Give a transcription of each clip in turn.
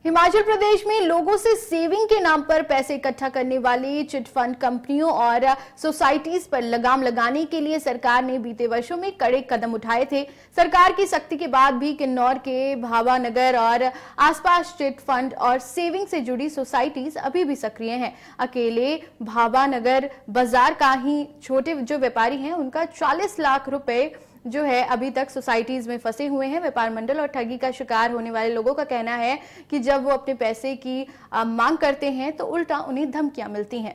हिमाचल प्रदेश में लोगों से सेविंग के नाम पर पैसे इकट्ठा करने वाली चिट फंड कंपनियों और सोसाइटीज पर लगाम लगाने के लिए सरकार ने बीते वर्षों में कड़े कदम उठाए थे। सरकार की सख्ती के बाद भी किन्नौर के भावानगर और आसपास चिट फंड और सेविंग से जुड़ी सोसाइटीज अभी भी सक्रिय हैं। अकेले भावानगर बाजार का ही छोटे जो व्यापारी हैं उनका 40 लाख रुपए जो है अभी तक सोसाइटीज में फंसे हुए हैं। व्यापार मंडल और ठगी का शिकार होने वाले लोगों का कहना है कि जब वो अपने पैसे की मांग करते हैं तो उल्टा उन्हें धमकियां मिलती हैं।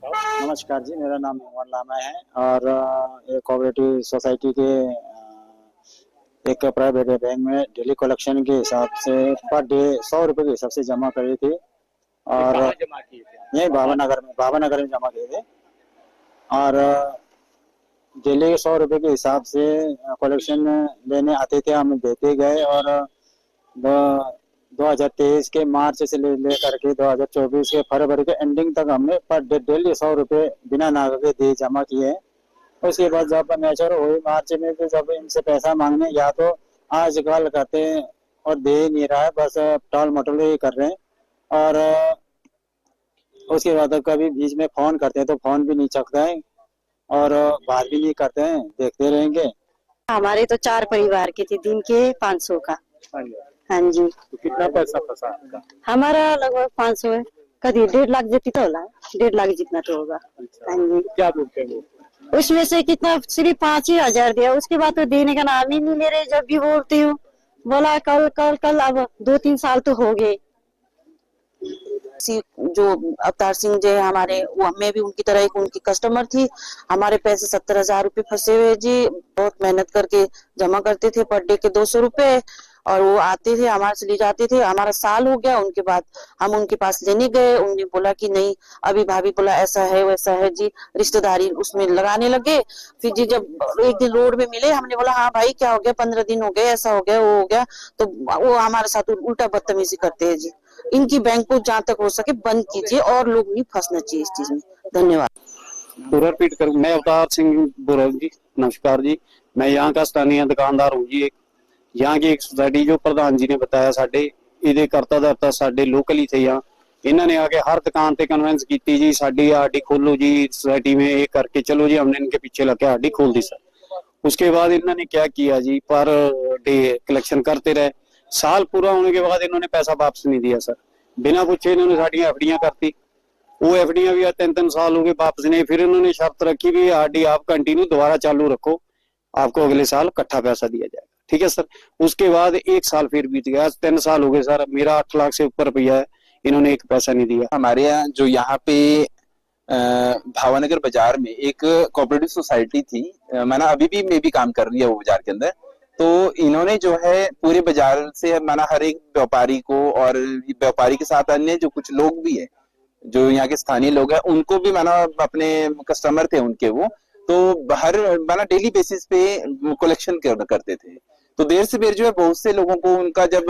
नमस्कार जी, मेरा नाम मोहन लामा है और एक कोऑपरेटिव सोसाइटी के एक प्राइवेट बैंक में डेली कलेक्शन के हिसाब से पर डे 100 रुपए के हिसाब से जमा करे थे और यही भावानगर में जमा किए थे और डेली 100 रुपए के हिसाब से कलेक्शन लेने आते थे, हम देते गए और 2023 के मार्च से ले करके 2024 के फरवरी के एंडिंग तक हमने पर डेली 100 रुपए बिना नागा के दे जमा किए। उसके बाद जब मैच्योर हुई मार्च में तो जब इनसे पैसा मांगने या तो आज कल करते हैं और दे नहीं रहा है, बस टाल मटोल ही कर रहे हैं और उसके बाद कभी बीच में फोन करते हैं तो फोन भी नहीं चकता है और बात भी नहीं करते हैं, देखते रहेंगे। हमारे तो 4 परिवार के थे, दिन के 500 का। हाँ जी। तो कितना पैसा फंसा आपका? हमारा लगभग 500 है, कभी 1.5 लाख जितनी तो होला, 1.5 लाख जितना तो होगा। हाँ जी। क्या बोलते हैं वो? उसमें से कितना सिर्फ 5 ही हजार दिया, उसके बाद तो देने का नाम ही नहीं ले रहे। जब भी बोलती हूँ बोला कल कल कल, अब 2-3 साल तो हो गए। जो अवतार सिंह जो है हमारे, वो मैं भी उनकी तरह एक उनकी कस्टमर थी। हमारे पैसे 70,000 रुपए फंसे हुए जी। बहुत मेहनत करके जमा करते थे, पर डे के 200 रुपए, और वो आते थे हमारे से ले जाते थे। हमारा साल हो गया, उनके बाद हम उनके पास लेने गए। उन्होंने बोला कि नहीं, अभी भाभी बोला ऐसा है वैसा है जी, रिश्तेदारी उसमें लगाने लगे। फिर जी जब एक दिन रोड में मिले, हमने बोला हाँ भाई क्या हो गया, 15 दिन हो गए, ऐसा हो गया वो हो गया, तो वो हमारे साथ उल्टा बदतमीजी करते हैं जी। इनकी बैंक को जहाँ तक हो सके बंद कीजिए और लोग नहीं फंसना चाहिए इस चीज में। धन्यवाद। पूरा रिपीट करूं, मैं अवतार सिंह बोल रहा हूँ जी। नमस्कार जी, मैं यहाँ का स्थानीय दुकानदार हूँ जी। यहाँ की एक सोसाइटी जो प्रधान जी ने बताया साडे इहदे करता धरता साडे लोकल ही थे। यहाँ इन्होंने आके हर दुकान पे कन्वेंस की जी, साडी आरडी खोलो जी सोसाइटी में, ये करके चलो जी। हमने इनके पीछे लग के आरडी खोल दी सर। उसके बाद इन्होंने क्या किया जी, पर डे कलेक्शन करते रहे। साल पूरा होने के बाद इन्होंने पैसा वापस नहीं दिया सर। बिना पूछे इन्होंने साड़ी एफडियां करती। वो एफडियां भी 3-3 साल हो गए वापस नहीं। फिर इन्होंने शर्त रखी भी आरडी आप कंटिन्यू दोबारा चालू रखो, आपको अगले साल इकट्ठा पैसा दिया जाएगा। ठीक है सर। उसके बाद 1 साल फिर बीत गया, 3 साल हो गए सर। मेरा 8 लाख से ऊपर रुपया है, इन्होंने एक पैसा नहीं दिया। हमारे यहाँ जो यहाँ पे भावानगर बाजार में एक कोऑपरेटिव सोसाइटी थी, माना अभी भी मैं भी काम कर रही है वो बाजार के अंदर। तो इन्होंने जो है पूरे बाजार से माना हर एक व्यापारी को, और व्यापारी के साथ अन्य जो कुछ लोग भी है जो यहाँ के स्थानीय लोग हैं, उनको भी माना अपने कस्टमर थे उनके, वो तो हर माना डेली बेसिस पे कलेक्शन करते थे। तो देर से देर जो है बहुत से लोगों को उनका जब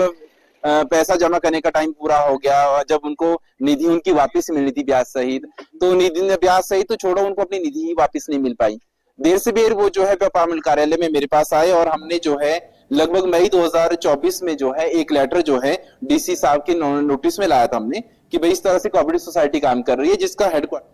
पैसा जमा करने का टाइम पूरा हो गया और जब उनको निधि उनकी वापस मिलनी थी ब्याज सहित, तो निधि ब्याज सहित तो छोड़ो, उनको अपनी निधि ही वापस नहीं मिल पाई। देर से देर वो जो है व्यापार मंडल कार्यालय में मेरे पास आए और हमने जो है लगभग मई 2024 में जो है एक लेटर जो है डीसी साहब के नोटिस में लाया था हमने कि भाई इस तरह से कोऑपरेटिव सोसाइटी काम कर रही है, जिसका हेडक्वार्टर